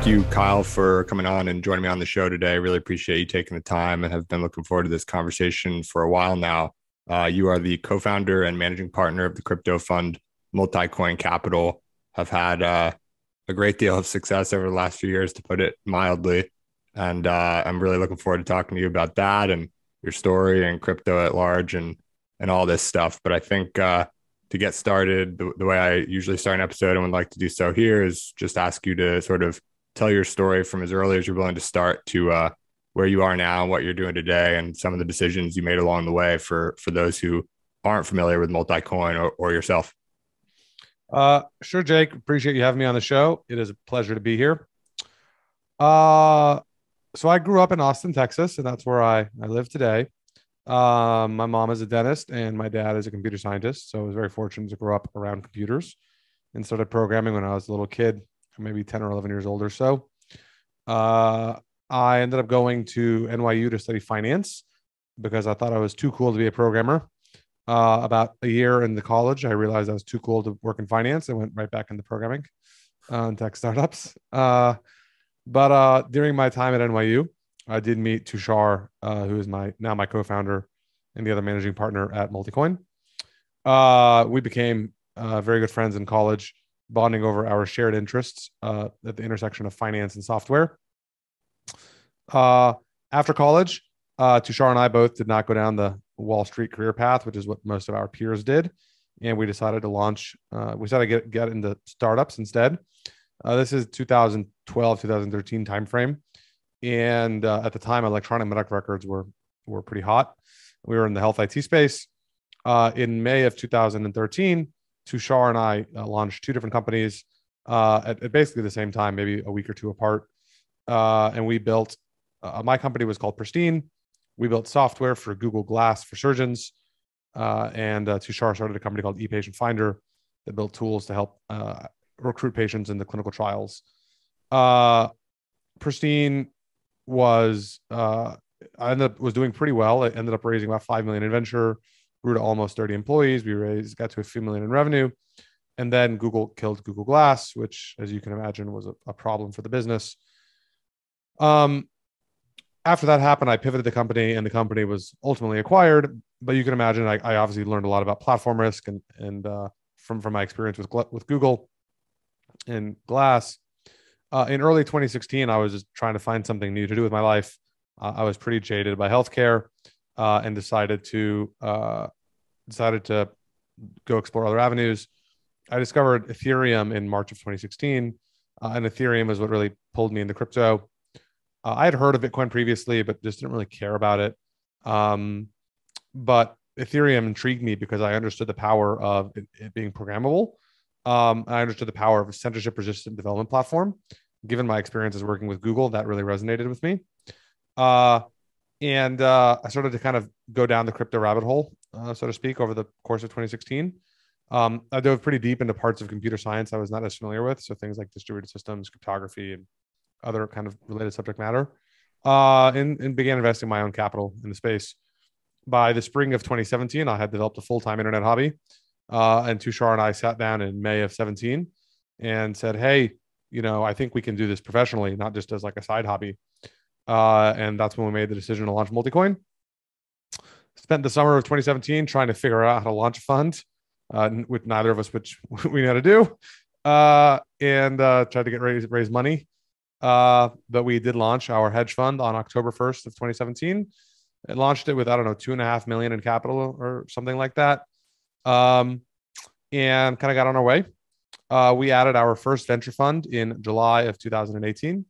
Thank you, Kyle, for coming on and joining me on the show today. Really appreciate you taking the time and have been looking forward to this conversation for a while now. You are the co-founder and managing partner of the crypto fund Multicoin Capital. Have had a great deal of success over the last few years, to put it mildly. And I'm really looking forward to talking to you about that and your story and crypto at large and all this stuff. But I think to get started, the way I usually start an episode and would like to do so here is just ask you to sort of tell your story from as early as you're willing to start to where you are now and what you're doing today and some of the decisions you made along the way for those who aren't familiar with Multicoin or yourself. Sure, Jake. Appreciate you having me on the show. It is a pleasure to be here. So I grew up in Austin, Texas, and that's where I live today. My mom is a dentist and my dad is a computer scientist. So I was very fortunate to grow up around computers and started programming when I was a little kid, maybe 10 or 11 years old or so. I ended up going to NYU to study finance because I thought I was too cool to be a programmer. About a year into college, I realized I was too cool to work in finance and went right back into programming and tech startups. But during my time at NYU, I did meet Tushar, who is now my co-founder and the other managing partner at Multicoin. We became very good friends in college, bonding over our shared interests at the intersection of finance and software. After college, Tushar and I both did not go down the Wall Street career path, which is what most of our peers did. And we decided to get into startups instead. This is 2012, 2013 timeframe. And at the time, electronic medical records were pretty hot. We were in the health IT space. In May of 2013, Tushar and I launched two different companies at basically the same time, maybe a week or two apart. And we built, my company was called Pristine. We built software for Google Glass for surgeons. And Tushar started a company called ePatient Finder that built tools to help recruit patients into clinical trials. Pristine was doing pretty well. It ended up raising about 5 million in venture, grew to almost 30 employees. Got to a few million in revenue. And then Google killed Google Glass, which, as you can imagine, was a problem for the business. After that happened, I pivoted the company and the company was ultimately acquired. But you can imagine, I obviously learned a lot about platform risk and from my experience with Google and Glass. In early 2016, I was just trying to find something new to do with my life. I was pretty jaded by healthcare and decided to go explore other avenues. I discovered Ethereum in March of 2016, and Ethereum is what really pulled me into crypto. I had heard of Bitcoin previously, but just didn't really care about it. But Ethereum intrigued me because I understood the power of it being programmable. I understood the power of a censorship-resistant development platform. Given my experiences working with Google, that really resonated with me. And I started to kind of go down the crypto rabbit hole, so to speak, over the course of 2016. I dove pretty deep into parts of computer science I was not as familiar with. So things like distributed systems, cryptography, and other kind of related subject matter, and began investing my own capital in the space. By the spring of 2017, I had developed a full-time internet hobby. And Tushar and I sat down in May of 17 and said, hey, I think we can do this professionally, not just as like a side hobby. And that's when we made the decision to launch Multicoin. Spent the summer of 2017 trying to figure out how to launch a fund, with neither of us, which we knew how to do, and tried to raise money. But we did launch our hedge fund on October 1st of 2017. It launched it with, I don't know, 2.5 million in capital or something like that. And kind of got on our way. We added our first venture fund in July of 2018.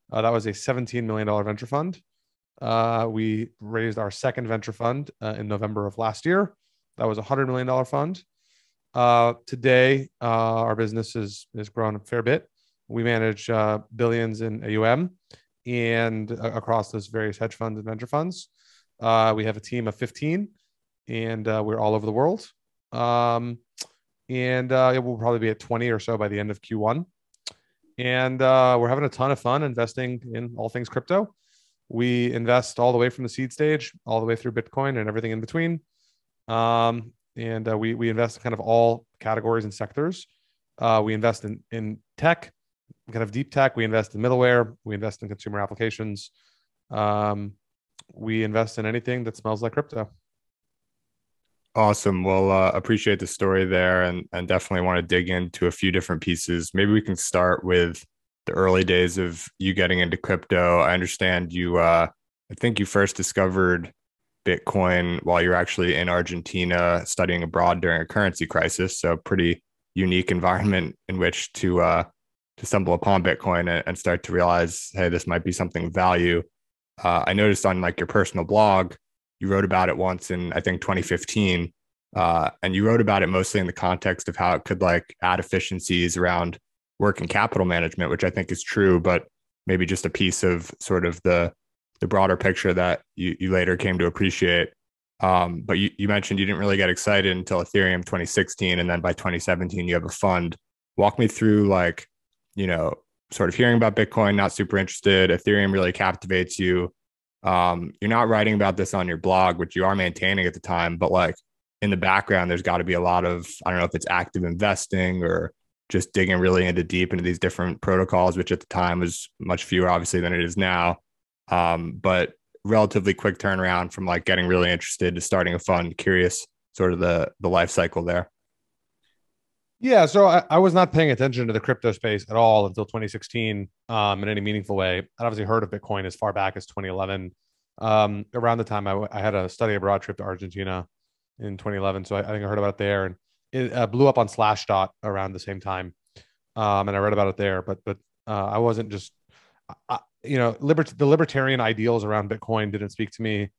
That was a $17 million venture fund. We raised our second venture fund in November of last year. That was a $100 million fund. Today, our business has grown a fair bit. We manage billions in AUM and across those various hedge funds and venture funds. We have a team of 15 and we're all over the world. It will probably be at 20 or so by the end of Q1. And we're having a ton of fun investing in all things crypto. We invest all the way from the seed stage, all the way through Bitcoin and everything in between. We invest in kind of all categories and sectors. We invest in tech, kind of deep tech. We invest in middleware. We invest in consumer applications. Um, we invest in anything that smells like crypto. Awesome. Well, appreciate the story there, and definitely want to dig into a few different pieces. Maybe we can start with the early days of you getting into crypto. I understand you, I think you first discovered Bitcoin while you're actually in Argentina studying abroad during a currency crisis. So pretty unique environment in which to stumble upon Bitcoin and start to realize, hey, this might be something of value. I noticed on like your personal blog, you wrote about it once in I think 2015, and you wrote about it mostly in the context of how it could like add efficiencies around working capital management, which I think is true, but maybe just a piece of sort of the broader picture that you later came to appreciate. But you mentioned you didn't really get excited until Ethereum 2016, and then by 2017 you have a fund. Walk me through like, you know, sort of hearing about Bitcoin, not super interested. Ethereum really captivates you. You're not writing about this on your blog, which you are maintaining at the time, but like in the background, there's got to be a lot of, I don't know if it's active investing or just digging really into deep into these different protocols, which at the time was much fewer, obviously, than it is now. But relatively quick turnaround from like getting really interested to starting a fund. Curious, sort of the life cycle there. Yeah, so I was not paying attention to the crypto space at all until 2016 in any meaningful way. I'd obviously heard of Bitcoin as far back as 2011. Around the time I had a study abroad trip to Argentina in 2011, so I think I heard about it there, and it blew up on Slashdot around the same time, and I read about it there. But I wasn't just, the libertarian ideals around Bitcoin didn't speak to me.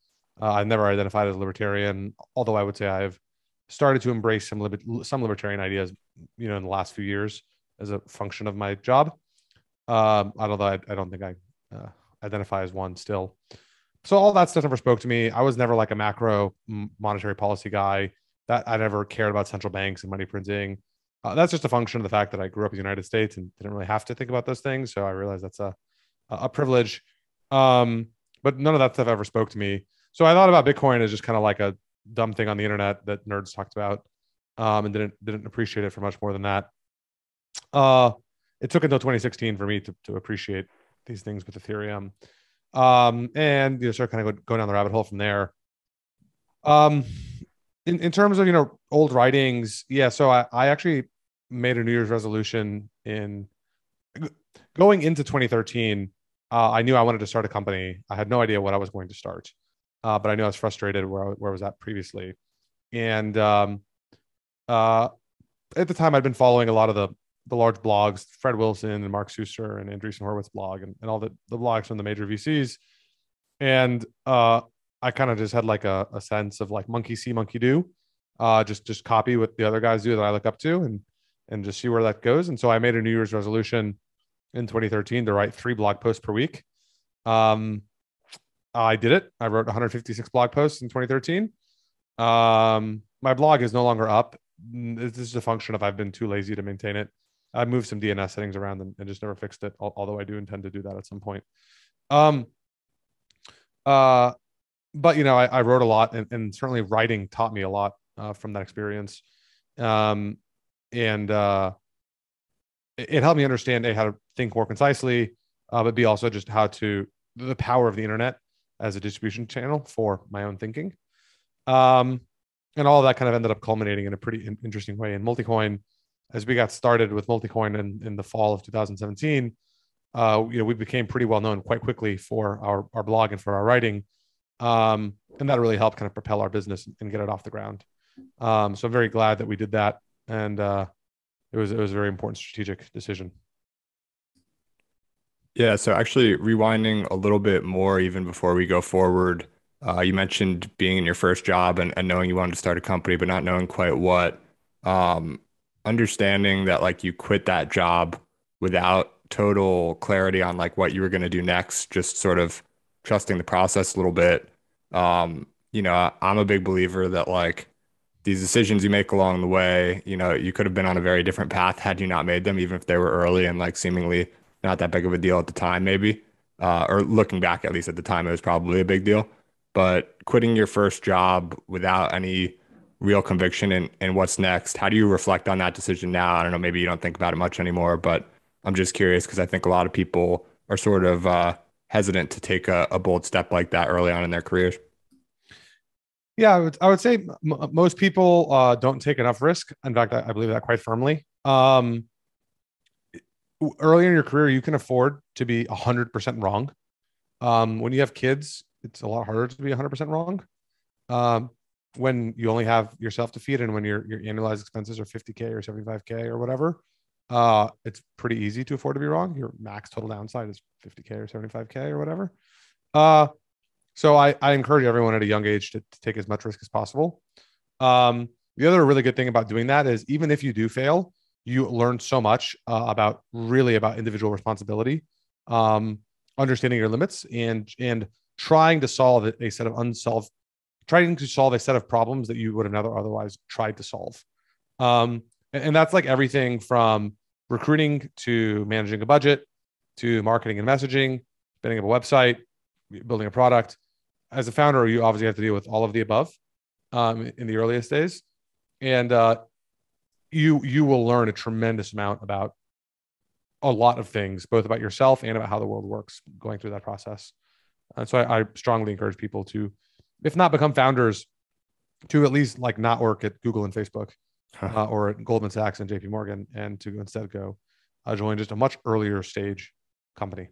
I never identified as libertarian, although I would say I've started to embrace some libertarian ideas, in the last few years as a function of my job. Although I don't think I identify as one still. So all that stuff never spoke to me. I was never like a macro monetary policy guy. That I never cared about central banks and money printing. That's just a function of the fact that I grew up in the United States and didn't really have to think about those things. So I realized that's a privilege. But none of that stuff ever spoke to me. So I thought about Bitcoin as just kind of like a dumb thing on the internet that nerds talked about, and didn't appreciate it for much more than that. It took until 2016 for me to appreciate these things with Ethereum, and start kind of going down the rabbit hole from there. Um, in terms of old writings, yeah. So I actually made a New Year's resolution in going into 2013. I knew I wanted to start a company. I had no idea what I was going to start, but I knew I was frustrated where I was at previously. And at the time, I'd been following a lot of the large blogs, Fred Wilson and Mark Suster and Andreessen Horowitz blog, and all the blogs from the major VCs. And I kind of just had like a sense of like monkey see, monkey do, just copy what the other guys do that I look up to, and just see where that goes. And so I made a New Year's resolution in 2013 to write 3 blog posts per week. I did it. I wrote 156 blog posts in 2013. My blog is no longer up. This is a function of I've been too lazy to maintain it. I moved some DNS settings around and just never fixed it, although I do intend to do that at some point. But I wrote a lot, and certainly writing taught me a lot from that experience. And it helped me understand how to think more concisely, but B, also just the power of the internet as a distribution channel for my own thinking. And all of that kind of ended up culminating in a pretty interesting way in Multicoin. As we got started with Multicoin in the fall of 2017, we became pretty well known quite quickly for our blog and for our writing. And that really helped kind of propel our business and get it off the ground. So I'm very glad that we did that. And it was a very important strategic decision. Yeah, so actually rewinding a little bit more even before we go forward, you mentioned being in your first job and knowing you wanted to start a company, but not knowing quite what. Understanding that like you quit that job without total clarity on like what you were going to do next, just sort of trusting the process a little bit. I'm a big believer that like these decisions you make along the way, you could have been on a very different path had you not made them, even if they were early and like seemingly not that big of a deal at the time, maybe. Or looking back, at least at the time, it was probably a big deal. But quitting your first job without any real conviction in what's next, how do you reflect on that decision now? I don't know, maybe you don't think about it much anymore, but I'm just curious because I think a lot of people are sort of hesitant to take a bold step like that early on in their careers. Yeah, I would say most people don't take enough risk. In fact, I believe that quite firmly. Early in your career, you can afford to be 100% wrong. When you have kids, it's a lot harder to be 100% wrong. Um, when you only have yourself to feed and when your annualized expenses are 50K or 75K or whatever, it's pretty easy to afford to be wrong. Your max total downside is 50K or 75K or whatever. Uh, so I encourage everyone at a young age to take as much risk as possible. The other really good thing about doing that is even if you do fail, you learn so much about individual responsibility, understanding your limits, and trying to solve a set of unsolved, trying to solve a set of problems that you would have never otherwise tried to solve. And that's like everything from recruiting to managing a budget to marketing and messaging, spinning up a website, building a product. As a founder, you obviously have to deal with all of the above in the earliest days, and you will learn a tremendous amount about a lot of things, both about yourself and about how the world works going through that process. And so I strongly encourage people to, if not become founders, to at least like not work at Google and Facebook or at Goldman Sachs and JP Morgan, and to instead go join just a much earlier stage company.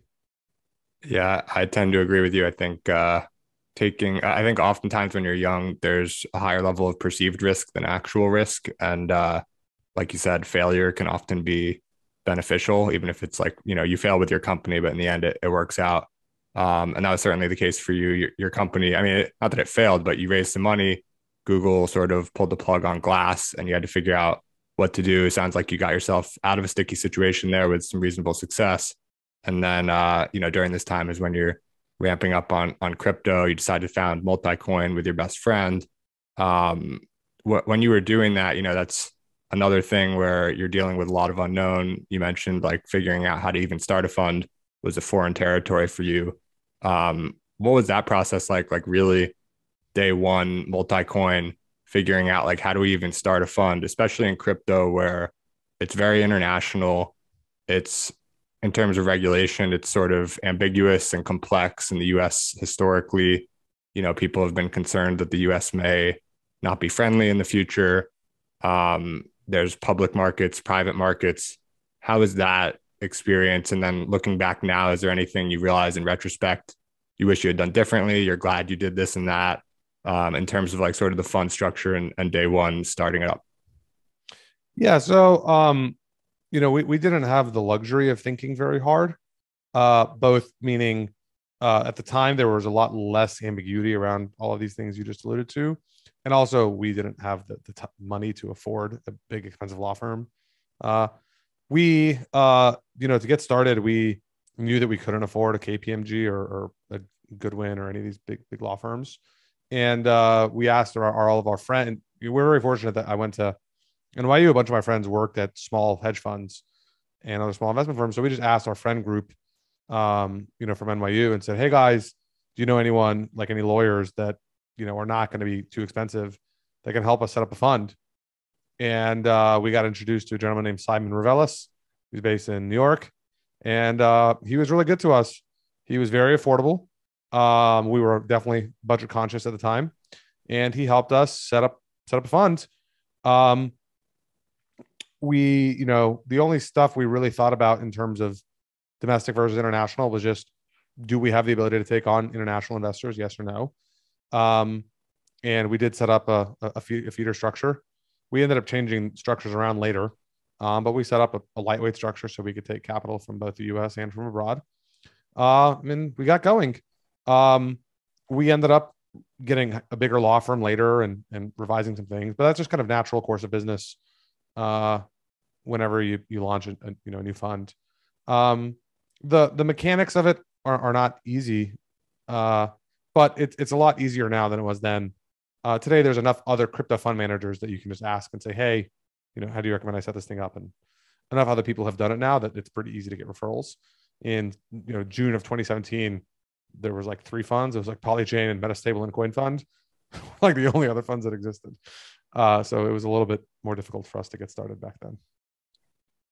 Yeah, I tend to agree with you. I think I think oftentimes when you're young, there's a higher level of perceived risk than actual risk. And like you said, failure can often be beneficial, even if it's like, you fail with your company, but in the end, it works out. And that was certainly the case for you. Your company, I mean, not that it failed, but you raised some money. Google sort of pulled the plug on Glass and you had to figure out what to do. It sounds like you got yourself out of a sticky situation there with some reasonable success. And then, during this time is when you're ramping up on crypto. You decided to found Multicoin with your best friend. When you were doing that, that's another thing where you're dealing with a lot of unknown. You mentioned like figuring out how to even start a fund was a foreign territory for you. What was that process like? Like really day one, Multicoin, figuring out like how do we even start a fund, especially in crypto where it's very international. It's in terms of regulation, it's sort of ambiguous and complex. In the US, historically, people have been concerned that the US may not be friendly in the future. There's public markets, private markets. How is that experience? And then looking back now, is there anything you realize in retrospect you wish you had done differently? You're glad you did this and that in terms of like sort of the fund structure and day one starting it up? Yeah. So, we didn't have the luxury of thinking very hard, both meaning at the time there was a lot less ambiguity around all of these things you just alluded to. And also we didn't have the money to afford a big expensive law firm. To get started, we knew that we couldn't afford a KPMG or a Goodwin or any of these big law firms. And we asked all of our friends. We're very fortunate that I went to NYU. A bunch of my friends worked at small hedge funds and other small investment firms. So we just asked our friend group, from NYU and said, "Hey guys, do you know anyone, like any lawyers that, are not going to be too expensive that can help us set up a fund?" And we got introduced to a gentleman named Simon Revelis, who's based in New York. And he was really good to us. He was very affordable. We were definitely budget conscious at the time. And he helped us set up a fund. The only stuff we really thought about in terms of domestic versus international was just, do we have the ability to take on international investors? Yes or no. And we did set up a feeder structure. We ended up changing structures around later, but we set up a lightweight structure so we could take capital from both the US and from abroad. And we got going. We ended up getting a bigger law firm later and revising some things, but that's just kind of natural course of business whenever you launch a new fund. The mechanics of it are not easy, but it's a lot easier now than it was then. Today, there's enough other crypto fund managers that you can just ask and say, "Hey, how do you recommend I set this thing up?" And enough other people have done it now that it's pretty easy to get referrals. In June of 2017, there was like 3 funds. It was like Polychain and Metastable and Coin Fund, like the only other funds that existed. So it was a little bit more difficult for us to get started back then.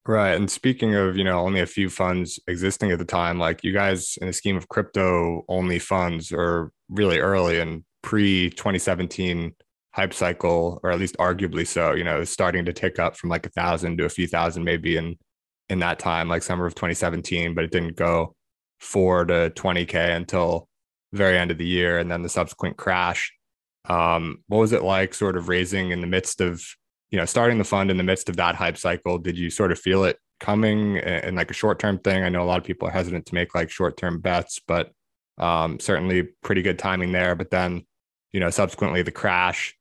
Right. And speaking of, only a few funds existing at the time, like you guys in the scheme of crypto only funds are really early and pre 2017 hype cycle, or at least arguably so, starting to tick up from like 1,000 to a few thousand maybe in that time, like summer of 2017, but it didn't go 4 to 20K until very end of the year and then the subsequent crash. What was it like sort of raising in the midst of starting the fund in the midst of that hype cycle? Did you sort of feel it coming and like a short-term thing? I know a lot of people are hesitant to make like short-term bets, but certainly pretty good timing there. But then, subsequently the crash,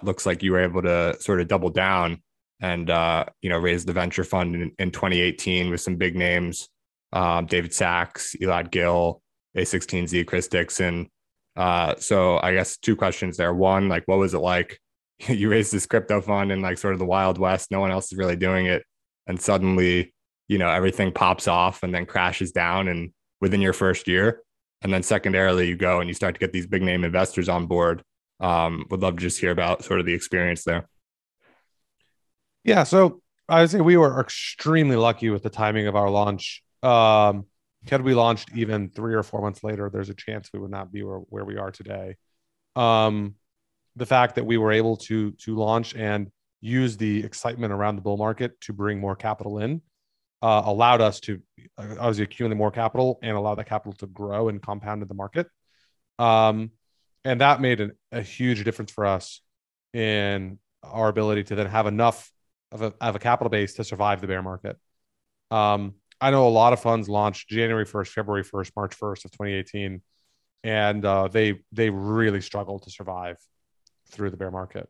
looks like you were able to sort of double down and, raise the venture fund in 2018 with some big names, David Sachs, Elad Gil, A16Z, Chris Dixon. So I guess two questions there. One, like, what was it like? You raise this crypto fund in like sort of the Wild West, no one else is really doing it. And suddenly, everything pops off and then crashes down and within your first year. And then secondarily, you go and you start to get these big name investors on board. Would love to just hear about sort of the experience there. Yeah, so I would say we were extremely lucky with the timing of our launch. Had we launched even 3 or 4 months later, there's a chance we would not be where we are today. Um, the fact that we were able to launch and use the excitement around the bull market to bring more capital in allowed us to obviously accumulate more capital and allow that capital to grow and compound in the market. Um, and that made a huge difference for us in our ability to then have enough of a capital base to survive the bear market. I know a lot of funds launched January 1st, February 1st, March 1st of 2018, and they really struggled to survive through the bear market.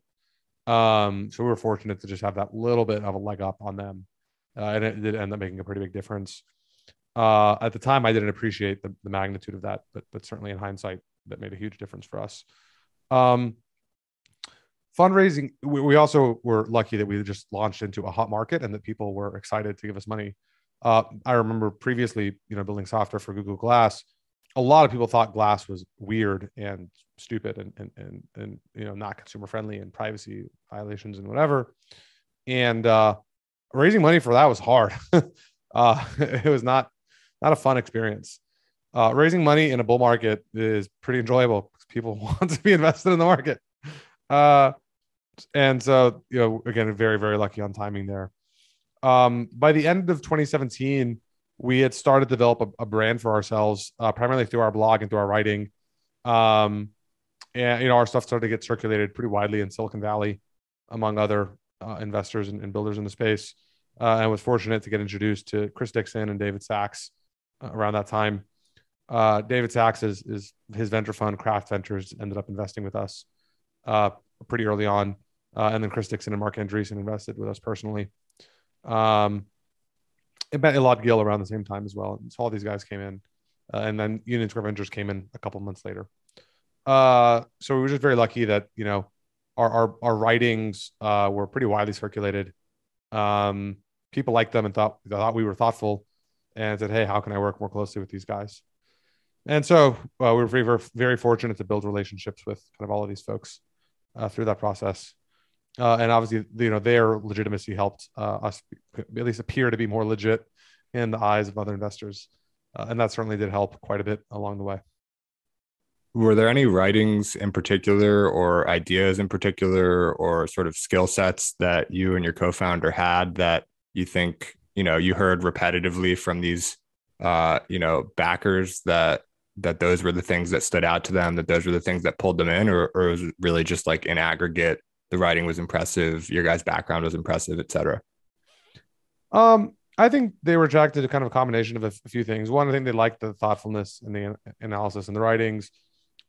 So we were fortunate to just have that little bit of a leg up on them, and it did end up making a pretty big difference. At the time, I didn't appreciate the magnitude of that, but certainly in hindsight, that made a huge difference for us. Um, Fundraising, we also were lucky that we just launched into a hot market and that people were excited to give us money. I remember previously, building software for Google Glass. A lot of people thought Glass was weird and stupid and not consumer friendly and privacy violations and whatever. And raising money for that was hard. It was not a fun experience. Raising money in a bull market is pretty enjoyable because people want to be invested in the market. And so, again, very, very lucky on timing there. By the end of 2017, we had started to develop a brand for ourselves, primarily through our blog and through our writing. And, our stuff started to get circulated pretty widely in Silicon Valley, among other investors and builders in the space. And was fortunate to get introduced to Chris Dixon and David Sachs around that time. David Sachs is his venture fund, Craft Ventures, ended up investing with us pretty early on. And then Chris Dixon and Mark Andreessen invested with us personally. It met Elad Gil around the same time as well. So all these guys came in. And then Union Square Ventures came in a couple months later. So we were just very lucky that, our writings were pretty widely circulated. People liked them and thought we were thoughtful and said, hey, how can I work more closely with these guys? And so we were very, very fortunate to build relationships with kind of all of these folks through that process. And obviously, their legitimacy helped us at least appear to be more legit in the eyes of other investors. And that certainly did help quite a bit along the way. Were there any writings in particular or ideas in particular or sort of skill sets that you and your co-founder had that you think, you heard repetitively from these, backers that those were the things that stood out to them, that those were the things that pulled them in, or was it really just like in aggregate, the writing was impressive, your guys' background was impressive, et cetera? I think they were attracted to kind of a combination of a few things. One, I think they liked the thoughtfulness and the analysis and the writings.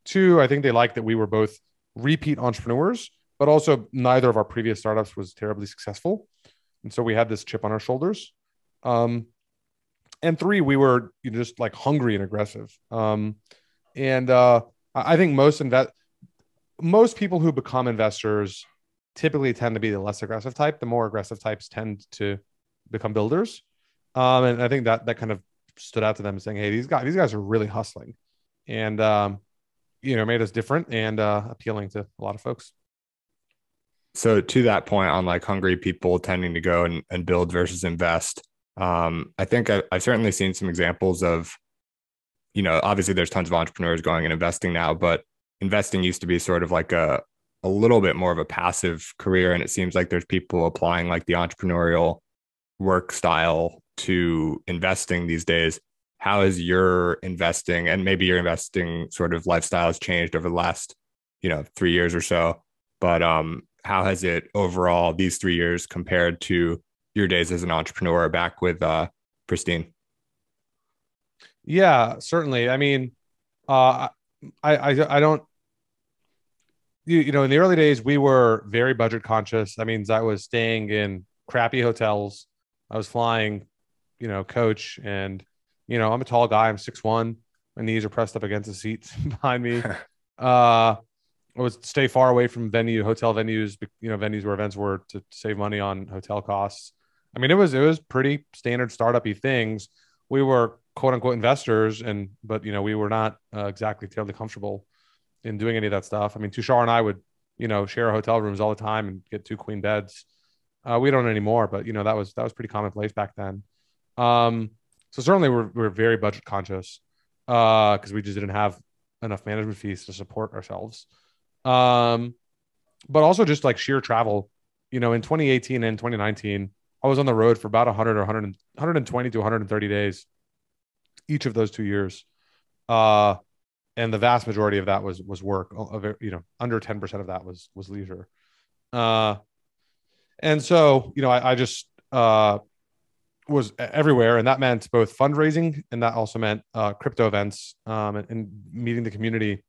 Two, I think they liked that we were both repeat entrepreneurs, but also neither of our previous startups was terribly successful. And so we had this chip on our shoulders. And three, we were just like hungry and aggressive. I think most people who become investors typically tend to be the less aggressive type. The more aggressive types tend to become builders. And I think that kind of stood out to them, saying, hey, these guys are really hustling. And made us different and appealing to a lot of folks. So to that point on like hungry people tending to go and build versus invest, I think I've certainly seen some examples of, obviously there's tons of entrepreneurs going and investing now, but investing used to be sort of like a little bit more of a passive career. And it seems like there's people applying like the entrepreneurial work style to investing these days. How has your investing and maybe your investing sort of lifestyle has changed over the last, 3 years or so? But how has it overall these 3 years compared to your days as an entrepreneur back with Pristine? Yeah, certainly. I mean, uh, I don't, in the early days, we were very budget conscious. That means I was staying in crappy hotels. I was flying, coach, and, I'm a tall guy. I'm 6'1". My knees are pressed up against the seats behind me. I would stay far away from hotel venues, venues where events were, to save money on hotel costs. I mean, it was pretty standard startup-y things. We were quote unquote investors, but we were not exactly terribly comfortable in doing any of that stuff. I mean, Tushar and I would, share hotel rooms all the time and get 2 queen beds. We don't anymore, but that was pretty commonplace back then. So certainly we're very budget conscious because we just didn't have enough management fees to support ourselves. Um, but also just like sheer travel, in 2018 and 2019, I was on the road for about 100 or 100, 120 to 130 days each of those 2 years. Uh, and the vast majority of that was work. Under 10% of that was leisure. Uh, and so I just was everywhere, and that meant both fundraising, and that also meant crypto events, and meeting the community.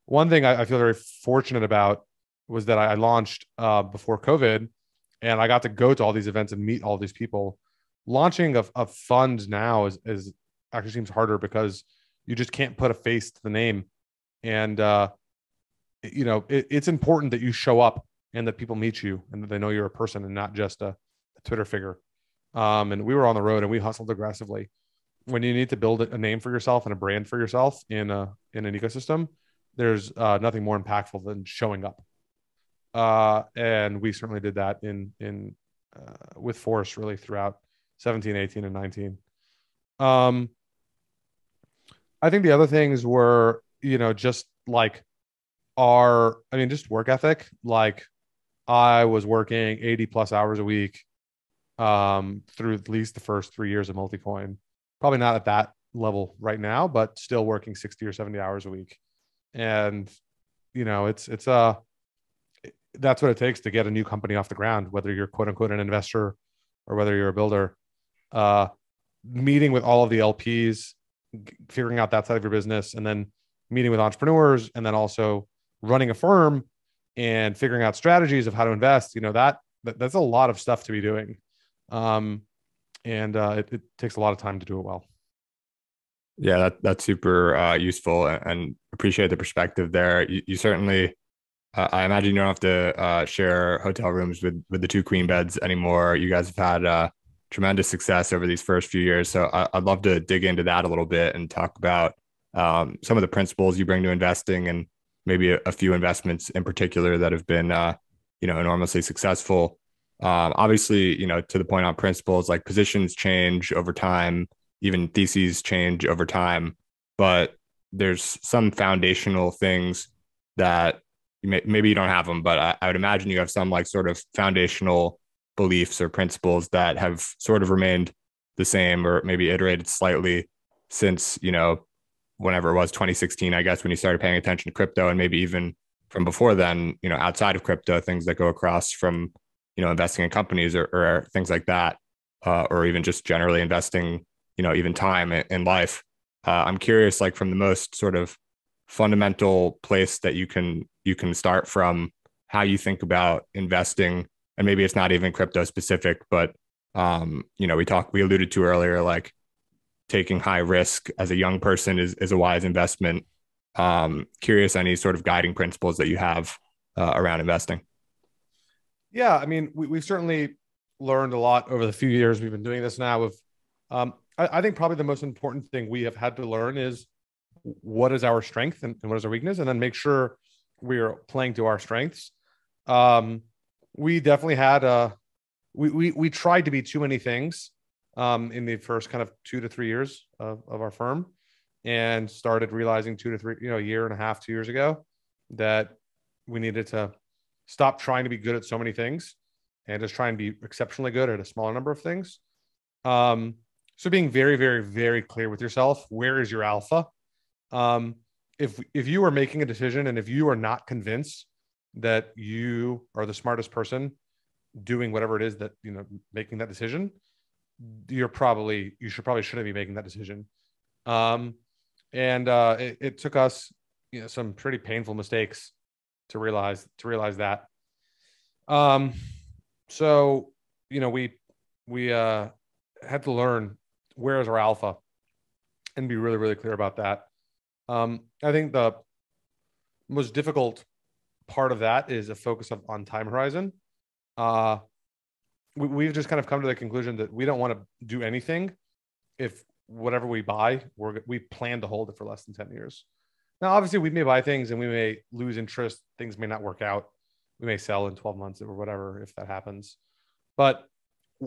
One thing I feel very fortunate about was that I launched before COVID, and I got to go to all these events and meet all these people. Launching a fund now is actually seems harder because you just can't put a face to the name, and it's important that you show up and that people meet you and that they know you're a person and not just a Twitter figure. And we were on the road and we hustled aggressively. When you need to build a name for yourself and a brand for yourself in an ecosystem, there's nothing more impactful than showing up. And we certainly did that in with force really throughout 17, 18, and 19. Um, I think the other things were, just like just work ethic. Like I was working 80 plus hours a week through at least the first 3 years of Multicoin. Probably not at that level right now, but still working 60 or 70 hours a week. And, it's that's what it takes to get a new company off the ground, whether you're quote unquote an investor or whether you're a builder. Uh, Meeting with all of the LPs, figuring out that side of your business, and then meeting with entrepreneurs, and then also running a firm and figuring out strategies of how to invest. That's a lot of stuff to be doing. And it takes a lot of time to do it well. Yeah, that's super useful and appreciate the perspective there. You certainly, I imagine you don't have to share hotel rooms with the 2 queen beds anymore. You guys have had tremendous success over these first few years. So I'd love to dig into that a little bit and talk about some of the principles you bring to investing and maybe a few investments in particular that have been, enormously successful. Obviously, to the point on principles, like positions change over time, even theses change over time, but there's some foundational things that maybe you don't have them, but I would imagine you have some like sort of foundational beliefs or principles that have sort of remained the same or maybe iterated slightly since, whenever it was 2016, I guess, when you started paying attention to crypto, and maybe even from before then, outside of crypto, things that go across from, investing in companies or things like that, or even just generally investing, even time in life. I'm curious, like from the most sort of fundamental place that you can start from, how you think about investing, and maybe it's not even crypto specific, but we alluded to earlier, like taking high risk as a young person is a wise investment. Curious any sort of guiding principles that you have around investing. Yeah, I mean, we've certainly learned a lot over the few years we've been doing this now. I think probably the most important thing we have had to learn is what is our strength and what is our weakness, and then make sure we're playing to our strengths. Um, We definitely had we tried to be too many things in the first kind of 2 to 3 years of our firm, and started realizing 2 to 3, a year and a half, 2 years ago, that we needed to stop trying to be good at so many things and just try and be exceptionally good at a smaller number of things. Um, so being very, very, very clear with yourself, where is your alpha? Um, if you are making a decision and if you are not convinced that you are the smartest person doing whatever it is that, making that decision, you shouldn't be making that decision. Um, and it took us, some pretty painful mistakes to realize that. Um, so, we had to learn where is our alpha and be really, really clear about that. I think the most difficult part of that is a focus on time horizon. Uh, we've just kind of come to the conclusion that we don't want to do anything if whatever we buy, we plan to hold it for less than 10 years. Now, obviously, we may buy things and we may lose interest. Things may not work out. We may sell in 12 months or whatever if that happens. But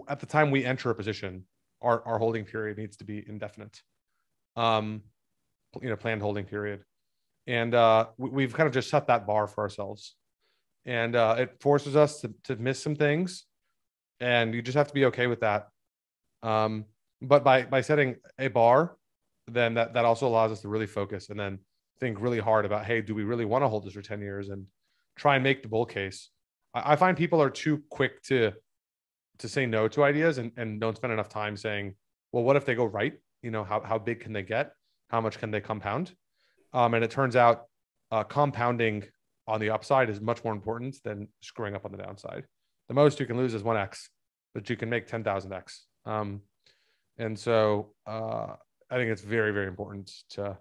at the time we enter a position, our holding period needs to be indefinite. Planned holding period. And we've kind of just set that bar for ourselves. And it forces us to miss some things. And you just have to be okay with that. But by setting a bar, then that also allows us to really focus and then think really hard about, hey, do we really want to hold this for 10 years and try and make the bull case? I find people are too quick to say no to ideas and don't spend enough time saying, well, what if they go right? How big can they get? How much can they compound? And it turns out compounding on the upside is much more important than screwing up on the downside. The most you can lose is 1x, but you can make 10,000x. And so I think it's very, very important to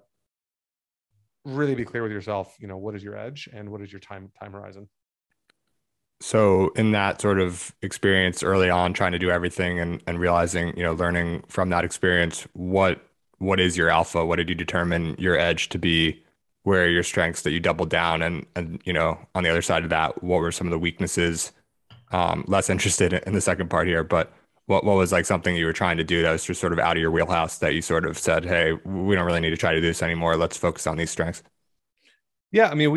really be clear with yourself, what is your edge and what is your time horizon? So in that sort of experience early on, trying to do everything and realizing, learning from that experience, what is your alpha? What did you determine your edge to be? Where are your strengths that you doubled down? And on the other side of that, what were some of the weaknesses? Less interested in the second part here, but what was like something you were trying to do that was just sort of out of your wheelhouse that you sort of said, hey, we don't really need to try to do this anymore. Let's focus on these strengths. Yeah, I mean,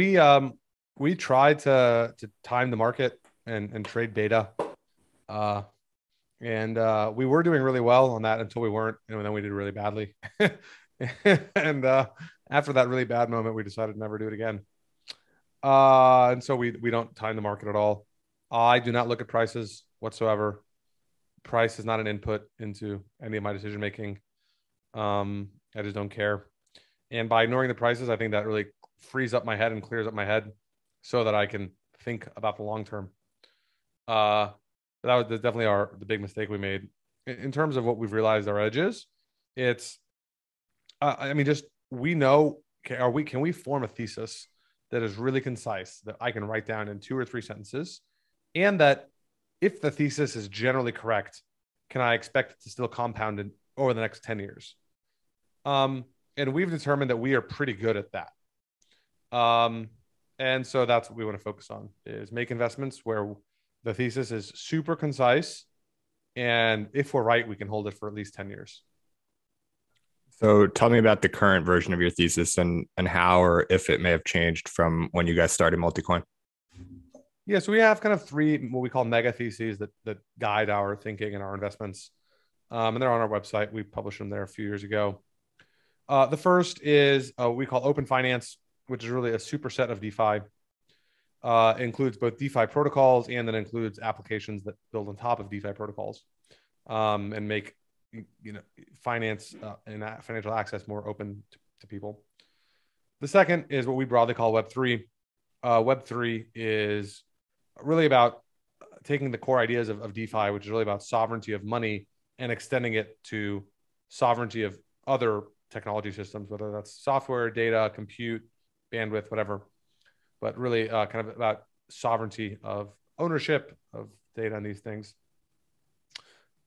we tried to time the market and trade beta, and we were doing really well on that until we weren't, and then we did really badly. And after that really bad moment, we decided to never do it again. And so we don't time the market at all. I do not look at prices whatsoever. Price is not an input into any of my decision making. I just don't care. And by ignoring the prices, I think that really frees up my head and clears up my head so that I can think about the long term. That was definitely the big mistake we made. In terms of what we've realized our edge is, it's I mean, just we know, can we form a thesis that is really concise that I can write down in 2 or 3 sentences, and that if the thesis is generally correct, can I expect it to still compound over the next 10 years? And we've determined that we are pretty good at that. And so that's what we want to focus on, is make investments where the thesis is super concise. And if we're right, we can hold it for at least 10 years. So tell me about the current version of your thesis and how or if it may have changed from when you guys started Multicoin. Yeah, so we have kind of 3 what we call mega theses that guide our thinking and our investments. And they're on our website. We published them there a few years ago. The first is we call open finance, which is really a superset of DeFi. It includes both DeFi protocols and then includes applications that build on top of DeFi protocols, and make finance and financial access more open to people. The second is what we broadly call Web3. Web3 is really about taking the core ideas of DeFi, which is really about sovereignty of money, and extending it to sovereignty of other technology systems, whether that's software, data, compute, bandwidth, whatever, but really kind of about sovereignty of ownership of data and these things.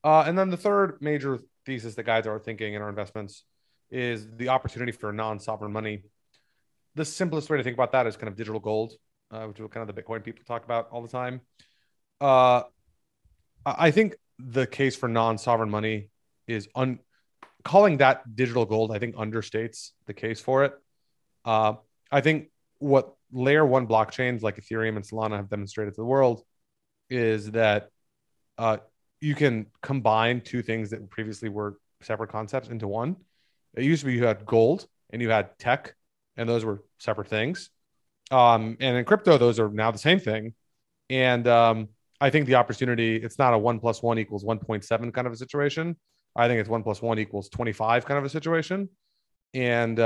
And then the third major thesis that guides our thinking and our investments is the opportunity for non-sovereign money. The simplest way to think about that is kind of digital gold, which is kind of the Bitcoin people talk about all the time. Uh, I think the case for non-sovereign money is calling that digital gold, I think understates the case for it. I think what layer one blockchains like Ethereum and Solana have demonstrated to the world is that uh, you can combine two things that previously were separate concepts into one. It used to be you had gold and you had tech, and those were separate things. And in crypto, those are now the same thing. And I think the opportunity, it's not a 1+1 = 1.7 kind of a situation. I think it's 1+1 = 25 kind of a situation. And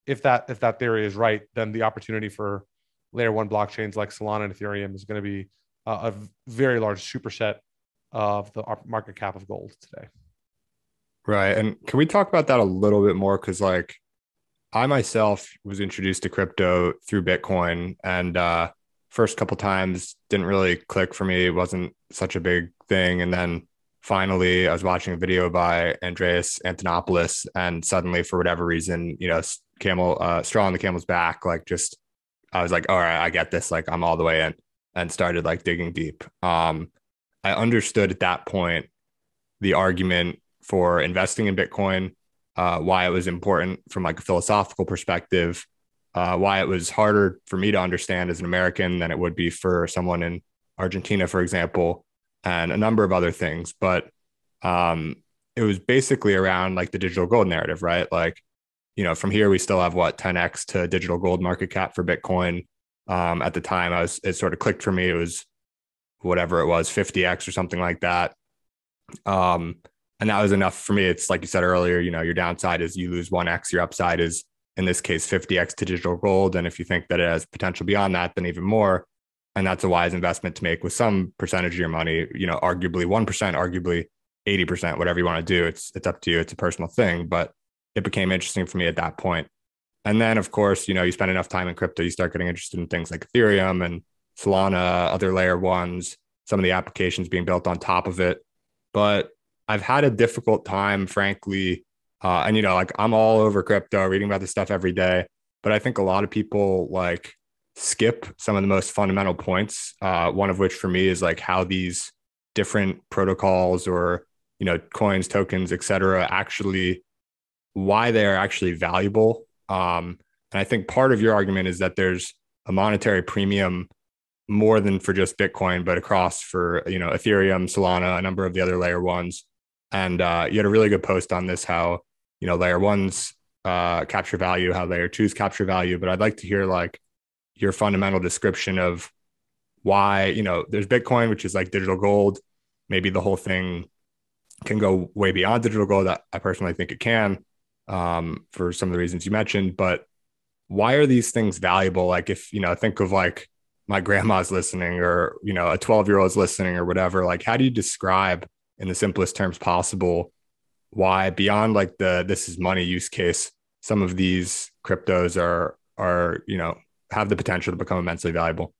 if that theory is right, then the opportunity for layer one blockchains like Solana and Ethereum is going to be a very large superset of the market cap of gold today. Right. And can we talk about that a little bit more? Because like I myself was introduced to crypto through Bitcoin, and first couple times didn't really click for me. It wasn't such a big thing. And then finally I was watching a video by Andreas Antonopoulos, and suddenly for whatever reason, straw on the camel's back, like just I was like, all right, I get this. Like I'm all the way in, and started like digging deep. I understood at that point the argument for investing in Bitcoin, why it was important from like a philosophical perspective, why it was harder for me to understand as an American than it would be for someone in Argentina, for example, and a number of other things. But it was basically around like the digital gold narrative, right? Like, from here, we still have 10x to digital gold market cap for Bitcoin. At the time, it sort of clicked for me. It was whatever it was, 50x or something like that. And that was enough for me. It's like you said earlier, your downside is you lose 1x, your upside is in this case 50x to digital gold. And if you think that it has potential beyond that, then even more. And that's a wise investment to make with some percentage of your money, arguably 1%, arguably 80%, whatever you want to do. It's up to you. It's a personal thing, but it became interesting for me at that point. And then of course, you spend enough time in crypto, you start getting interested in things like Ethereum and Solana, other layer ones, some of the applications being built on top of it. But I've had a difficult time, frankly. And, like I'm all over crypto, reading about this stuff every day. But I think a lot of people like skip some of the most fundamental points. One of which for me is like how these different protocols or, coins, tokens, et cetera, actually, why they are actually valuable. And I think part of your argument is that there's a monetary premium more than for just Bitcoin, but across for, Ethereum, Solana, a number of the other layer ones. And you had a really good post on this, how, layer ones capture value, how layer twos capture value. But I'd like to hear like your fundamental description of why, there's Bitcoin, which is like digital gold. Maybe the whole thing can go way beyond digital gold. I personally think it can, for some of the reasons you mentioned. But why are these things valuable? Like if, think of like my grandma's listening, or, a 12-year-old's listening or whatever, like how do you describe in the simplest terms possible why, beyond like this is money use case, some of these cryptos are have the potential to become immensely valuable?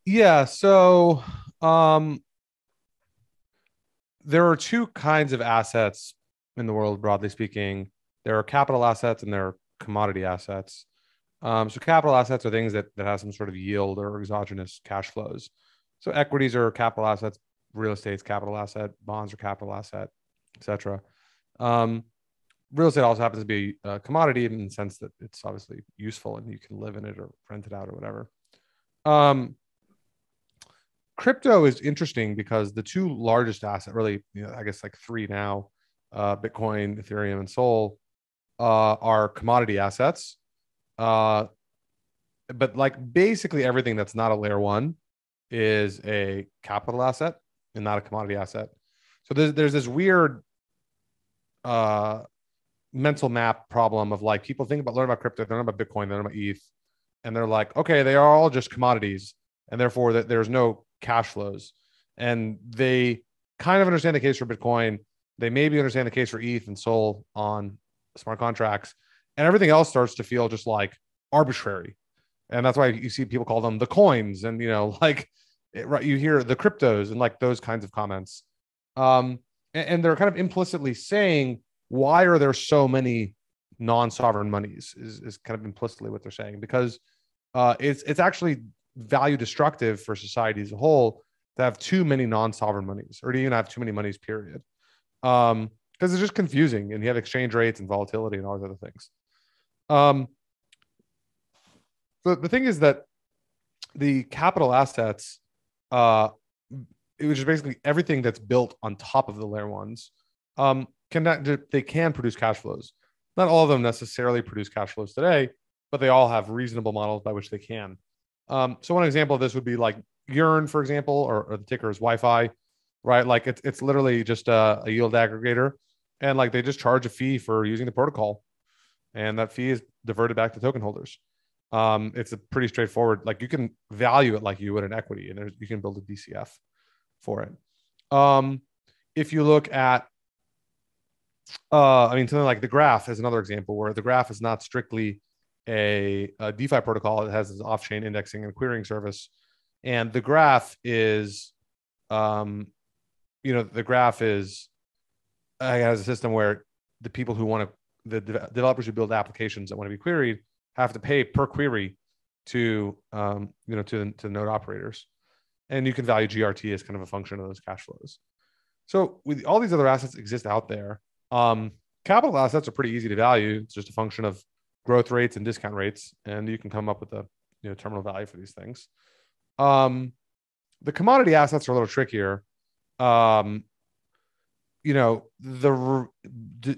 Yeah. So there are two kinds of assets in the world, broadly speaking. There are capital assets and there are commodity assets. So capital assets are things that have some sort of yield or exogenous cash flows. So equities are capital assets, real estate's capital asset, bonds are capital asset, etc. Real estate also happens to be a commodity in the sense that it's obviously useful and you can live in it or rent it out or whatever. Crypto is interesting because the two largest assets, really, I guess like three now, Bitcoin, Ethereum, and Sol, are commodity assets. But like basically everything that's not a layer one is a capital asset and not a commodity asset. So there's this weird mental map problem of like people learn about crypto, they learn about Bitcoin, they learn about ETH, and they're like, okay, they are all just commodities, and therefore that there's no cash flows. And they kind of understand the case for Bitcoin. They maybe understand the case for ETH and Sol on smart contracts, and everything else starts to feel just like arbitrary. And that's why you see people call them the coins, and you hear the cryptos and like those kinds of comments. And they're kind of implicitly saying, why are there so many non-sovereign monies is kind of implicitly what they're saying, because it's actually value destructive for society as a whole to have too many non-sovereign monies, or to even have too many monies, period. Because it's just confusing, and you have exchange rates and volatility and all those other things. The thing is that the capital assets, which is basically everything that's built on top of the layer ones, they can produce cash flows. Not all of them necessarily produce cash flows today, but they all have reasonable models by which they can. So one example of this would be like Yearn, for example, or the ticker is Wi-Fi, right? Like it's literally just a yield aggregator, and like they just charge a fee for using the protocol, and that fee is diverted back to token holders. It's a pretty straightforward, like you can value it like you would an equity, and you can build a DCF for it. If you look at, something like the Graph is another example where the Graph is not strictly a DeFi protocol. It has this off-chain indexing and querying service, and the Graph is, the Graph is has a system where the people who want to, the developers who build applications that want to be queried have to pay per query to the node operators, and you can value GRT as kind of a function of those cash flows. So with all these other assets exist out there, capital assets are pretty easy to value. It's just a function of growth rates and discount rates, and you can come up with a terminal value for these things. The commodity assets are a little trickier. The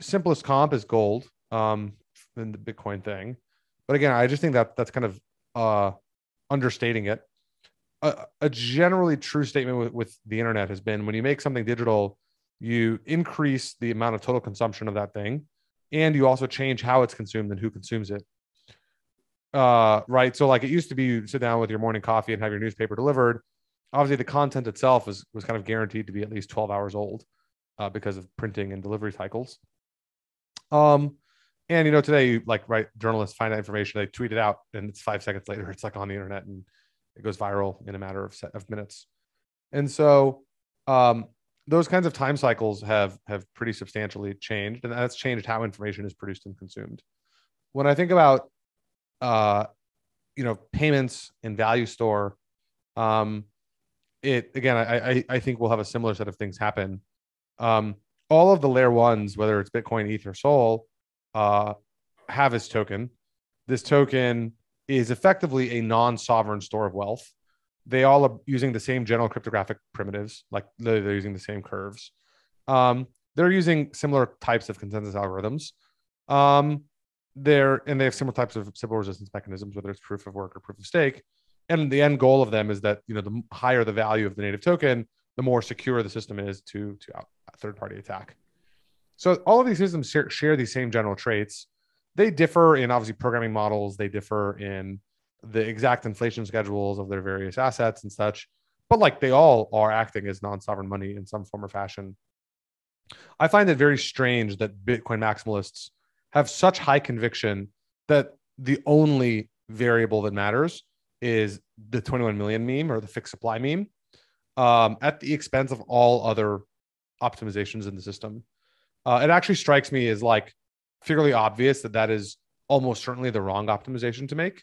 simplest comp is gold, in the Bitcoin thing. But again, I just think that that's kind of understating it. A generally true statement with the internet has been, when you make something digital, you increase the amount of total consumption of that thing, and you also change how it's consumed and who consumes it. Right. So like it used to be, you sit down with your morning coffee and have your newspaper delivered. Obviously, the content itself was kind of guaranteed to be at least 12 hours old because of printing and delivery cycles. And today, journalists find that information, they tweet it out, and it's 5 seconds later, it's like on the internet, and it goes viral in a matter of minutes. And so those kinds of time cycles have pretty substantially changed, and that's changed how information is produced and consumed. When I think about payments and value store, I think we'll have a similar set of things happen. All of the layer ones, whether it's Bitcoin, ETH, or Sol, have this token. This token is effectively a non-sovereign store of wealth. They all are using the same general cryptographic primitives, like they're using the same curves. They're using similar types of consensus algorithms. They have similar types of Sybil resistance mechanisms, whether it's proof of work or proof of stake. And the end goal of them is that the higher the value of the native token, the more secure the system is to third-party attack. So all of these systems share these same general traits. They differ in, obviously, programming models. They differ in the exact inflation schedules of their various assets and such. But they all are acting as non-sovereign money in some form or fashion. I find it very strange that Bitcoin maximalists have such high conviction that the only variable that matters is the 21 million meme or the fixed supply meme, at the expense of all other optimizations in the system. It actually strikes me as fairly obvious that is almost certainly the wrong optimization to make,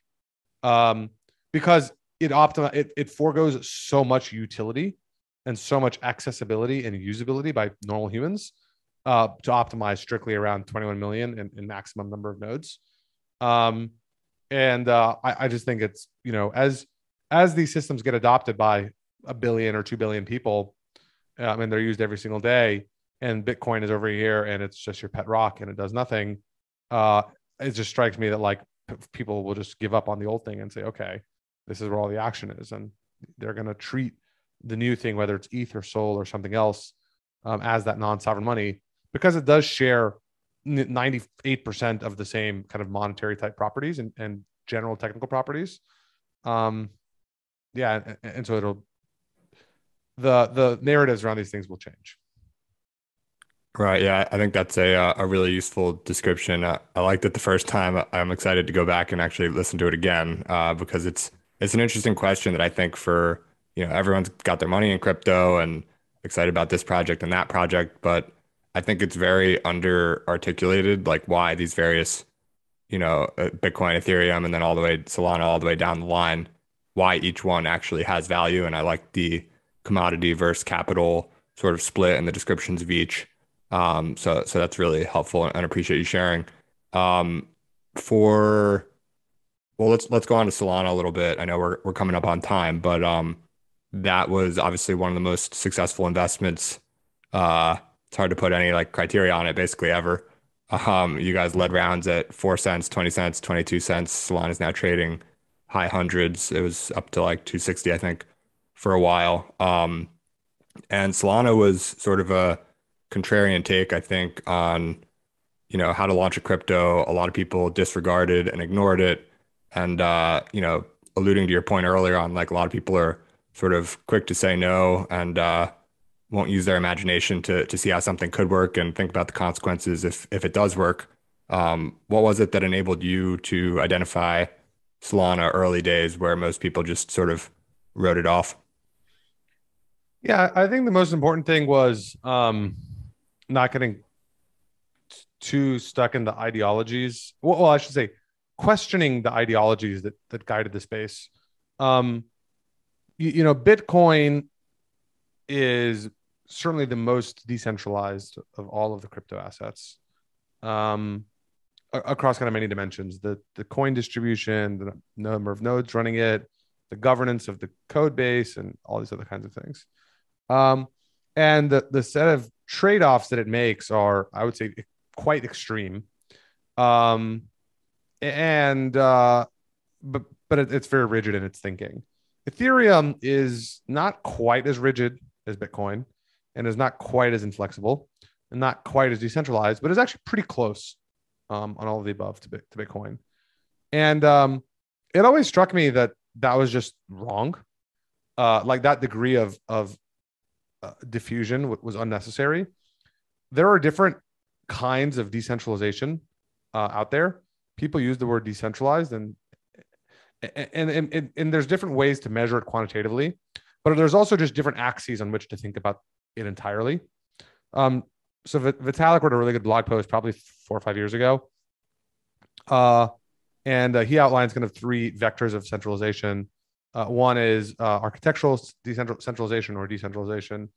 because it forgoes so much utility and so much accessibility and usability by normal humans to optimize strictly around 21 million and maximum number of nodes. I just think it's, as these systems get adopted by 1 billion or 2 billion people, and they're used every single day, and Bitcoin is over here and it's just your pet rock and it does nothing, it just strikes me that people will just give up on the old thing and say, okay, this is where all the action is. And they're going to treat the new thing, whether it's ETH or Sol or something else, as that non-sovereign money, because it does share 98% of the same kind of monetary type properties and general technical properties. And so the narratives around these things will change. Right. Yeah, I think that's a really useful description. I liked it the first time. I'm excited to go back and actually listen to it again, because it's an interesting question that I think for, everyone's got their money in crypto and excited about this project and that project, but I think it's very under articulated, why these various, Bitcoin, Ethereum, and then all the way Solana, all the way down the line, why each one actually has value. And I like the commodity versus capital sort of split and the descriptions of each. So that's really helpful and appreciate you sharing. Um, for well, let's go on to Solana a little bit. I know we're coming up on time, but that was obviously one of the most successful investments. It's hard to put any like criteria on it, basically ever. You guys led rounds at 4 cents, 20 cents, 22 cents. Solana is now trading high hundreds. It was up to like 260, I think, for a while. And Solana was sort of a contrarian take, I think, on how to launch a crypto. A lot of people disregarded and ignored it. And, alluding to your point earlier on, like a lot of people are sort of quick to say no and won't use their imagination to see how something could work and think about the consequences if it does work. What was it that enabled you to identify Solana early days where most people just sort of wrote it off? Yeah, I think the most important thing was not getting too stuck in the ideologies. Well, I should say questioning the ideologies that guided the space. Um, Bitcoin is certainly the most decentralized of all of the crypto assets, across kind of many dimensions. The coin distribution, the number of nodes running it, the governance of the code base, and all these other kinds of things. Um, and the set of trade-offs that it makes are, I would say, quite extreme. Um, and but it's very rigid in its thinking. Ethereum is not quite as rigid as Bitcoin, and is not quite as inflexible, and not quite as decentralized, but is actually pretty close on all of the above to Bitcoin. And it always struck me that was just wrong. Like that degree of diffusion was unnecessary. There are different kinds of decentralization out there. People use the word decentralized, and there's different ways to measure it quantitatively, but there's also just different axes on which to think about it entirely. So Vitalik wrote a really good blog post probably 4 or 5 years ago, and he outlines kind of 3 vectors of centralization. One is architectural centralization or decentralization.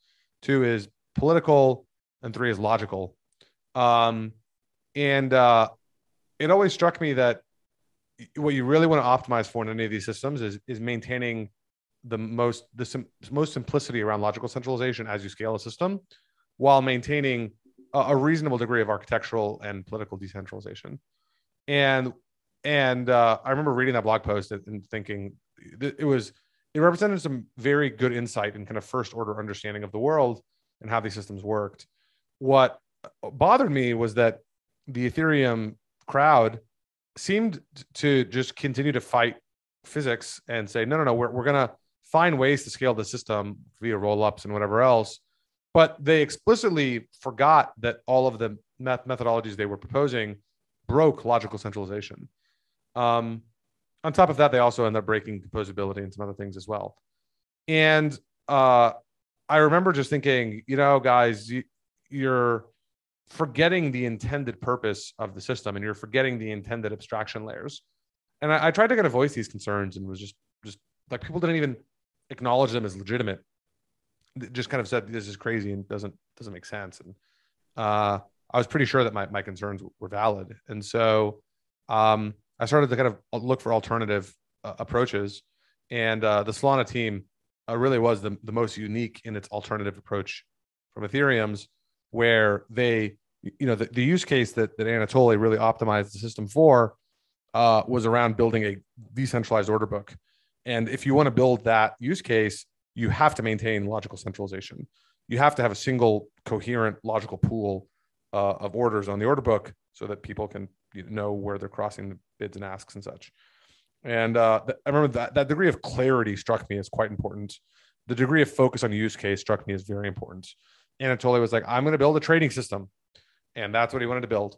2 is political, and 3 is logical. It always struck me that what you really want to optimize for in any of these systems is maintaining the most simplicity around logical centralization as you scale a system, while maintaining a reasonable degree of architectural and political decentralization. And I remember reading that blog post and thinking it represented some very good insight and kind of first order understanding of the world and how these systems worked. What bothered me was that the Ethereum crowd seemed to just continue to fight physics and say, no, we're going to find ways to scale the system via roll-ups and whatever else. But they explicitly forgot that all of the methodologies they were proposing broke logical centralization. On top of that, they also end up breaking composability and some other things as well. And I remember just thinking, guys, you're forgetting the intended purpose of the system, and you're forgetting the intended abstraction layers. And I tried to kind of voice these concerns, and was just like, people didn't even acknowledge them as legitimate. Just kind of said, this is crazy and doesn't make sense. And I was pretty sure that my concerns were valid. And so I started to kind of look for alternative approaches. And the Solana team really was the most unique in its alternative approach from Ethereum's, where they, the use case that Anatoly really optimized the system for was around building a decentralized order book. And if you want to build that use case, you have to maintain logical centralization. You have to have a single coherent logical pool of orders on the order book so that people can know where they're crossing the bids and asks and such. And I remember that degree of clarity struck me as quite important. The degree of focus on use case struck me as very important. Anatoly was like, I'm going to build a trading system. And that's what he wanted to build.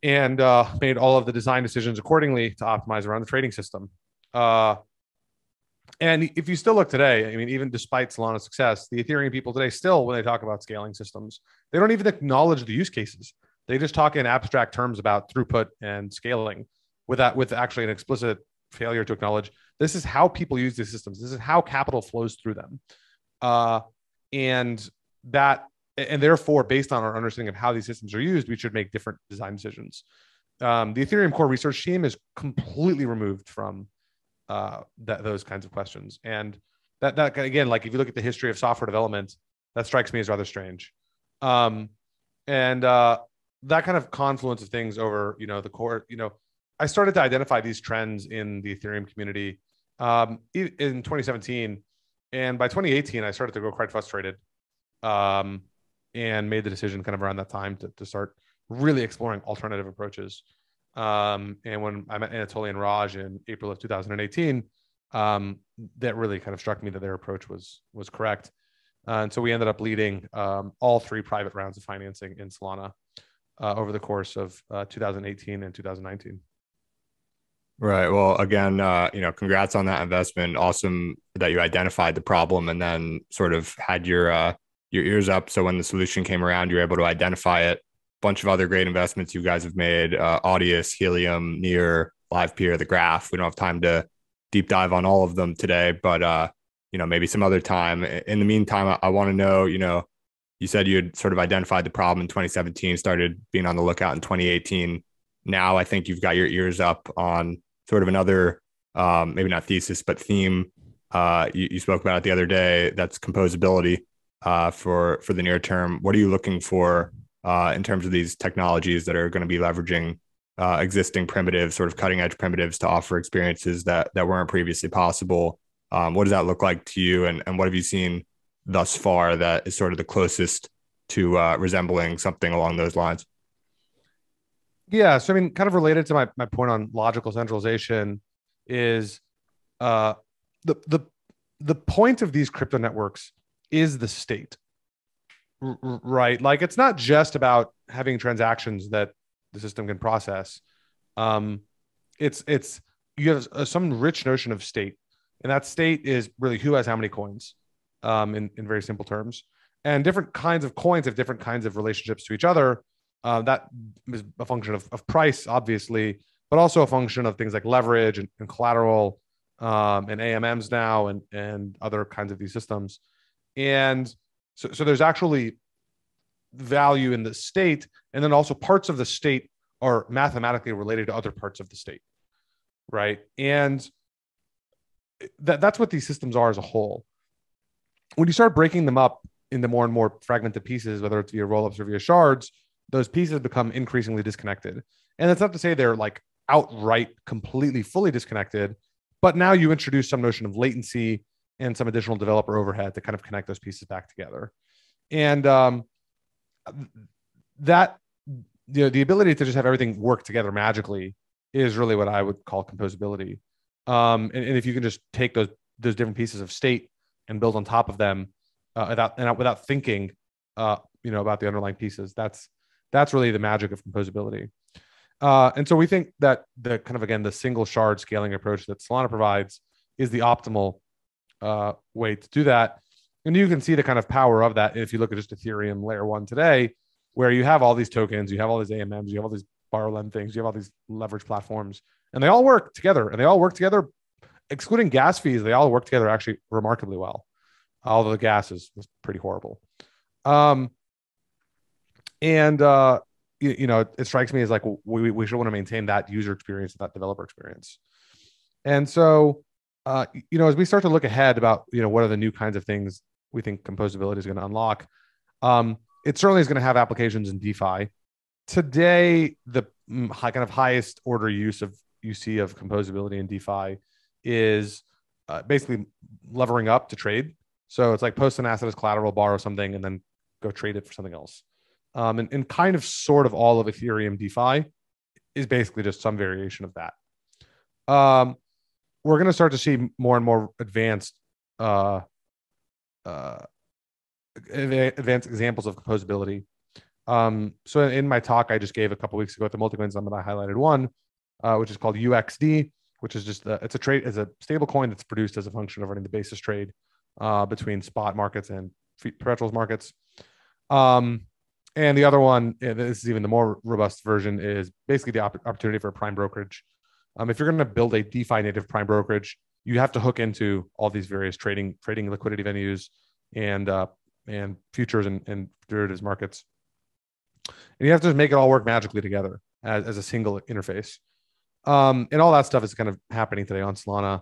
And made all of the design decisions accordingly to optimize around the trading system. And if you still look today, I mean, even despite Solana's success, the Ethereum people today still, when they talk about scaling systems, they don't even acknowledge the use cases. They just talk in abstract terms about throughput and scaling, with actually an explicit failure to acknowledge this is how people use these systems. This is how capital flows through them. And therefore, based on our understanding of how these systems are used, we should make different design decisions. The Ethereum core research team is completely removed from those kinds of questions. And that again, like if you look at the history of software development, that strikes me as rather strange. That kind of confluence of things over, the core, I started to identify these trends in the Ethereum community in 2017. And by 2018, I started to grow quite frustrated and made the decision kind of around that time to start really exploring alternative approaches. And when I met Anatoly and Raj in April of 2018, that really kind of struck me that their approach was correct. And so we ended up leading all 3 private rounds of financing in Solana over the course of 2018 and 2019. Right. Well, again, congrats on that investment. Awesome that you identified the problem and then sort of had your ears up. So when the solution came around, you were able to identify it. Bunch of other great investments you guys have made, Audius, Helium, Near, LivePeer, The Graph. We don't have time to deep dive on all of them today, but maybe some other time. In the meantime, I want to know, you said you had sort of identified the problem in 2017, started being on the lookout in 2018. Now I think you've got your ears up on sort of another, maybe not thesis, but theme. You spoke about it the other day. That's composability for the near term. What are you looking for in terms of these technologies that are going to be leveraging existing primitives, sort of cutting edge primitives to offer experiences that weren't previously possible? What does that look like to you? And what have you seen thus far that is sort of the closest to resembling something along those lines? Yeah. So, I mean, kind of related to my point on logical centralization is the point of these crypto networks is the state, right? Like, it's not just about having transactions that the system can process. It's you have some rich notion of state, and that state is really who has how many coins, in very simple terms. And different kinds of coins have different kinds of relationships to each other. That is a function of price, obviously, but also a function of things like leverage and collateral, and AMMs now, and other kinds of these systems. And so there's actually value in the state, and then also parts of the state are mathematically related to other parts of the state, right? And that's what these systems are as a whole. When you start breaking them up into more and more fragmented pieces, whether it's via rollups or via shards, those pieces become increasingly disconnected. And that's not to say they're like outright, completely, fully disconnected, but now you introduce some notion of latency and some additional developer overhead to kind of connect those pieces back together. And that, the ability to just have everything work together magically is really what I would call composability. And if you can just take those different pieces of state and build on top of them without thinking, about the underlying pieces, that's really the magic of composability. And so we think that the kind of, again, the single shard scaling approach that Solana provides is the optimal way to do that. And you can see the kind of power of that if you look at just Ethereum layer 1 today, where you have all these tokens, you have all these AMMs, you have all these borrow lend things, you have all these leverage platforms, and they all work together. And they all work together, excluding gas fees, they all work together actually remarkably well. Although the gas was pretty horrible. It strikes me as like we should want to maintain that user experience, that developer experience. And so, as we start to look ahead about, what are the new kinds of things we think composability is going to unlock, it certainly is going to have applications in DeFi. Today, the kind of highest order use of composability in DeFi is basically levering up to trade. So it's like post an asset as collateral, borrow something, and then go trade it for something else. And kind of sort of all of Ethereum DeFi is basically just some variation of that. We're going to start to see more and more advanced examples of composability. So in my talk I just gave a couple weeks ago at the Multicoin Summit, I highlighted one, which is called UXD, which is just it's a stable coin that's produced as a function of running the basis trade between spot markets and perpetuals markets. And the other one, this is even the more robust version, is basically the opportunity for a prime brokerage If you're going to build a DeFi native prime brokerage, you have to hook into all these various trading liquidity venues and futures and derivatives markets. And you have to just make it all work magically together as a single interface. And all that stuff is kind of happening today on Solana.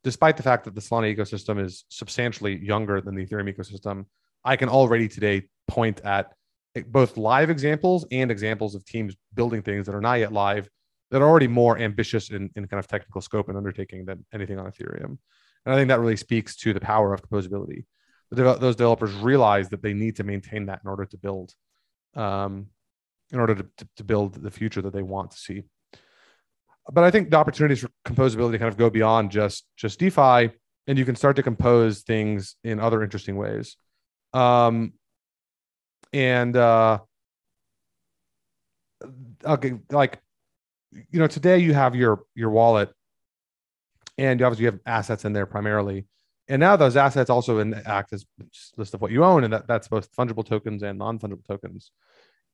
Despite the fact that the Solana ecosystem is substantially younger than the Ethereum ecosystem, I can already today point at both live examples and examples of teams building things that are not yet live, that are already more ambitious in kind of technical scope and undertaking than anything on Ethereum. And I think that really speaks to the power of composability. Those developers realize that they need to maintain that in order to build, to build the future that they want to see. But I think the opportunities for composability kind of go beyond just DeFi, and you can start to compose things in other interesting ways. Okay, like, today you have your wallet, and obviously you have assets in there primarily. And now those assets also act as a list of what you own, and that's both fungible tokens and non-fungible tokens.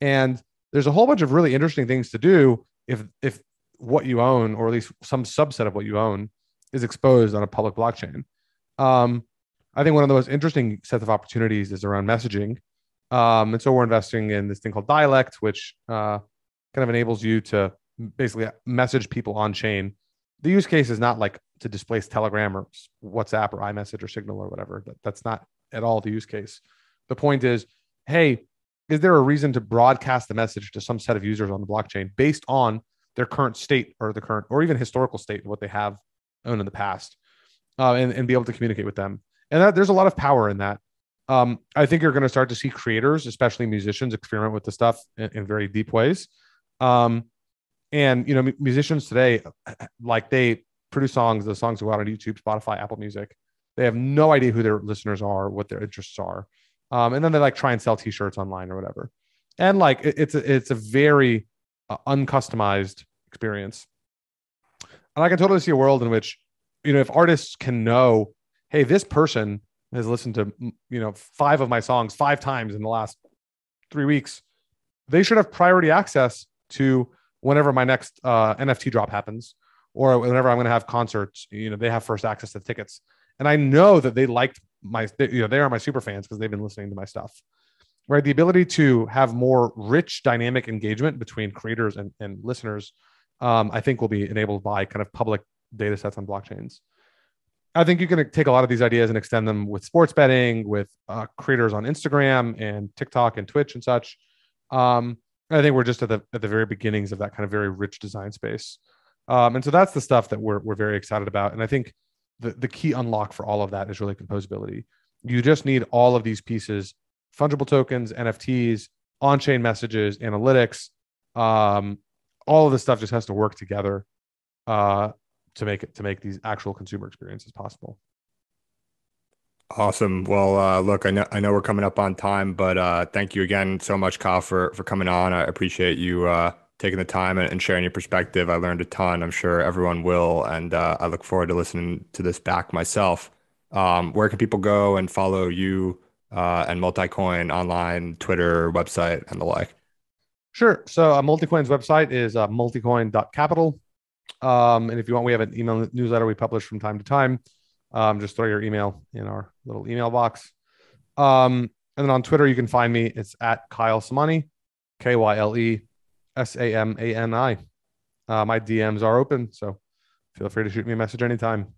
And there's a whole bunch of really interesting things to do if what you own, or at least some subset of what you own, is exposed on a public blockchain. I think one of the most interesting sets of opportunities is around messaging. And so we're investing in this thing called Dialect, which kind of enables you to basically message people on chain. The use case is not like to displace Telegram or WhatsApp or iMessage or Signal or whatever. That's not at all the use case. The point is, hey, is there a reason to broadcast the message to some set of users on the blockchain based on their current state or even historical state of what they have owned in the past, and be able to communicate with them? And there's a lot of power in that. I think you're going to start to see creators, especially musicians, experiment with the stuff in very deep ways. And musicians today, like, they produce songs. The songs go out on YouTube, Spotify, Apple Music. They have no idea who their listeners are, what their interests are, and then they try and sell T-shirts online or whatever. And it's a very uncustomized experience. And I can totally see a world in which, if artists can know, hey, this person has listened to 5 of my songs 5 times in the last 3 weeks, they should have priority access to whenever my next NFT drop happens, or whenever I'm going to have concerts. They have first access to the tickets, and I know that they liked they are my super fans because they've been listening to my stuff. Right? The ability to have more rich dynamic engagement between creators and listeners, I think, will be enabled by kind of public data sets on blockchains. I think you can take a lot of these ideas and extend them with sports betting, with creators on Instagram and TikTok and Twitch and such. I think we're just at the very beginnings of that kind of very rich design space. And so that's the stuff that we're very excited about. And I think the key unlock for all of that is really composability. You just need all of these pieces: fungible tokens, NFTs, on-chain messages, analytics. All of this stuff just has to work together to make these actual consumer experiences possible. Awesome. Well, look, I know we're coming up on time, but thank you again so much, Kyle, for coming on. I appreciate you taking the time and sharing your perspective. I learned a ton. I'm sure everyone will, and I look forward to listening to this back myself. Where can people go and follow you and Multicoin online, Twitter, website, and the like? Sure. So Multicoin's website is multicoin.capital. And if you want, we have an email newsletter we publish from time to time. Just throw your email in our little email box. And then on Twitter, you can find me. It's at Kyle Samani, KYLE SAMANI. My DMs are open, so feel free to shoot me a message anytime.